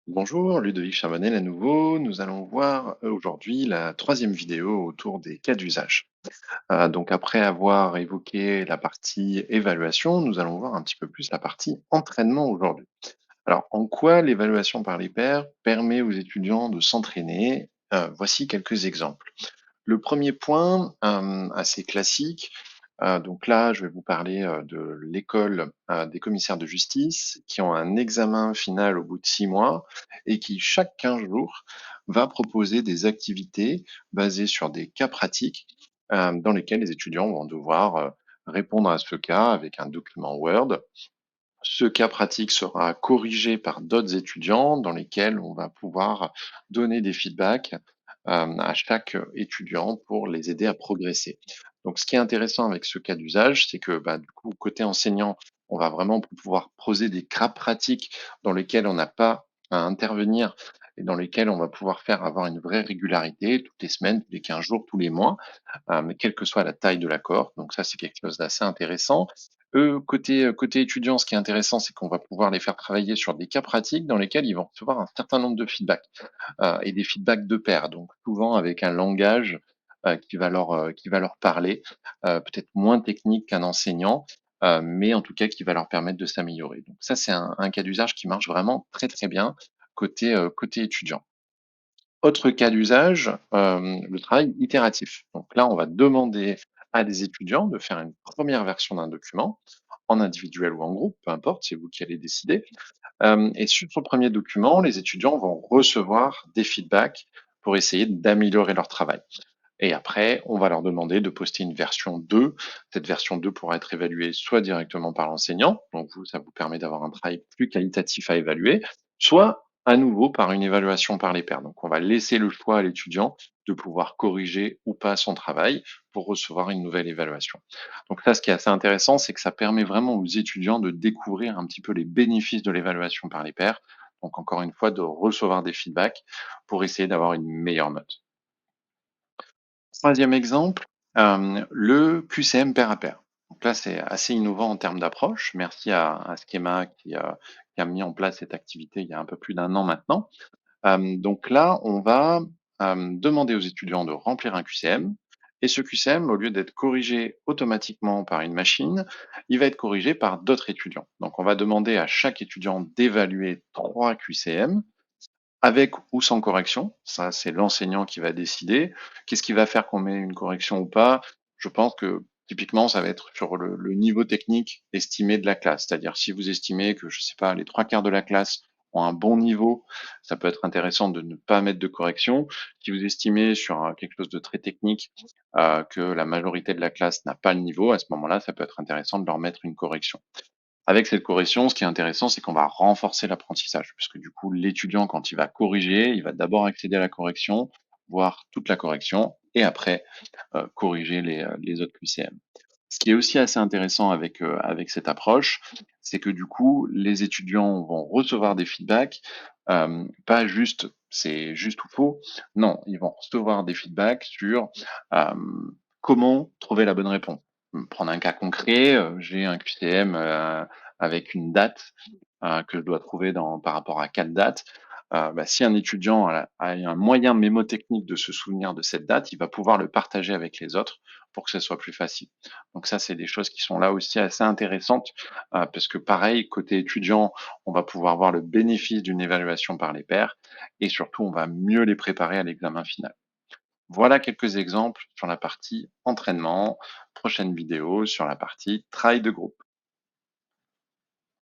Bonjour, Ludovic Charbonnel à nouveau. Nous allons voir aujourd'hui la troisième vidéo autour des cas d'usage. Donc après avoir évoqué la partie évaluation, nous allons voir un petit peu plus la partie entraînement aujourd'hui. Alors, en quoi l'évaluation par les pairs permet aux étudiants de s'entraîner? Voici quelques exemples. Le premier point, assez classique, donc là, je vais vous parler, de l'école, des commissaires de justice qui ont un examen final au bout de 6 mois et qui, chaque 15 jours, va proposer des activités basées sur des cas pratiques, dans lesquels les étudiants vont devoir, répondre à ce cas avec un document Word. Ce cas pratique sera corrigé par d'autres étudiants dans lesquels on va pouvoir donner des feedbacks à chaque étudiant pour les aider à progresser. Donc, ce qui est intéressant avec ce cas d'usage, c'est que du coup, côté enseignant, on va vraiment pouvoir poser des cas pratiques dans lesquels on n'a pas à intervenir et dans lesquels on va pouvoir faire avoir une vraie régularité toutes les semaines, tous les 15 jours, tous les mois, mais quelle que soit la taille de l'accord. Donc ça, c'est quelque chose d'assez intéressant. Eux, côté étudiant, ce qui est intéressant, c'est qu'on va pouvoir les faire travailler sur des cas pratiques dans lesquels ils vont recevoir un certain nombre de feedbacks et des feedbacks de pairs, donc souvent avec un langage qui va leur parler, peut-être moins technique qu'un enseignant, mais en tout cas qui va leur permettre de s'améliorer. Donc ça, c'est un cas d'usage qui marche vraiment très très bien côté étudiant. Autre cas d'usage, le travail itératif. Donc là, on va demander à des étudiants de faire une première version d'un document, en individuel ou en groupe, peu importe, c'est vous qui allez décider. Et sur ce premier document, les étudiants vont recevoir des feedbacks pour essayer d'améliorer leur travail. Et après, on va leur demander de poster une version 2. Cette version 2 pourra être évaluée soit directement par l'enseignant, donc vous, ça vous permet d'avoir un travail plus qualitatif à évaluer, soit à nouveau par une évaluation par les pairs. Donc on va laisser le choix à l'étudiant de pouvoir corriger ou pas son travail pour recevoir une nouvelle évaluation. Donc là, ce qui est assez intéressant, c'est que ça permet vraiment aux étudiants de découvrir un petit peu les bénéfices de l'évaluation par les pairs. Donc encore une fois, de recevoir des feedbacks pour essayer d'avoir une meilleure note. Troisième exemple, le QCM pair à pair. Donc là, c'est assez innovant en termes d'approche. Merci à Schema qui a mis en place cette activité il y a un peu plus d'1 an maintenant. Donc là, on va, demander aux étudiants de remplir un QCM et ce QCM, au lieu d'être corrigé automatiquement par une machine, il va être corrigé par d'autres étudiants. Donc on va demander à chaque étudiant d'évaluer 3 QCM avec ou sans correction, ça c'est l'enseignant qui va décider. Qu'est-ce qui va faire qu'on met une correction ou pas? Je pense que typiquement ça va être sur le niveau technique estimé de la classe. C'est-à-dire si vous estimez que, je sais pas, les 3/4 de la classe ont un bon niveau, ça peut être intéressant de ne pas mettre de correction. Si vous estimez sur, quelque chose de très technique, que la majorité de la classe n'a pas le niveau, à ce moment-là, ça peut être intéressant de leur mettre une correction. Avec cette correction, ce qui est intéressant, c'est qu'on va renforcer l'apprentissage, puisque du coup, l'étudiant, quand il va corriger, il va d'abord accéder à la correction, voir toute la correction, et après corriger les autres QCM. Ce qui est aussi assez intéressant avec cette approche, c'est que du coup, les étudiants vont recevoir des feedbacks, pas juste c'est juste ou faux, non, ils vont recevoir des feedbacks sur comment trouver la bonne réponse. Prendre un cas concret, j'ai un QCM avec une date que je dois trouver par rapport à 4 dates. Si un étudiant a un moyen mémotechnique de se souvenir de cette date, il va pouvoir le partager avec les autres pour que ça soit plus facile. Donc ça, c'est des choses qui sont là aussi assez intéressantes, parce que pareil, côté étudiant, on va pouvoir voir le bénéfice d'une évaluation par les pairs et surtout, on va mieux les préparer à l'examen final. Voilà quelques exemples sur la partie entraînement. Prochaine vidéo sur la partie travail de groupe.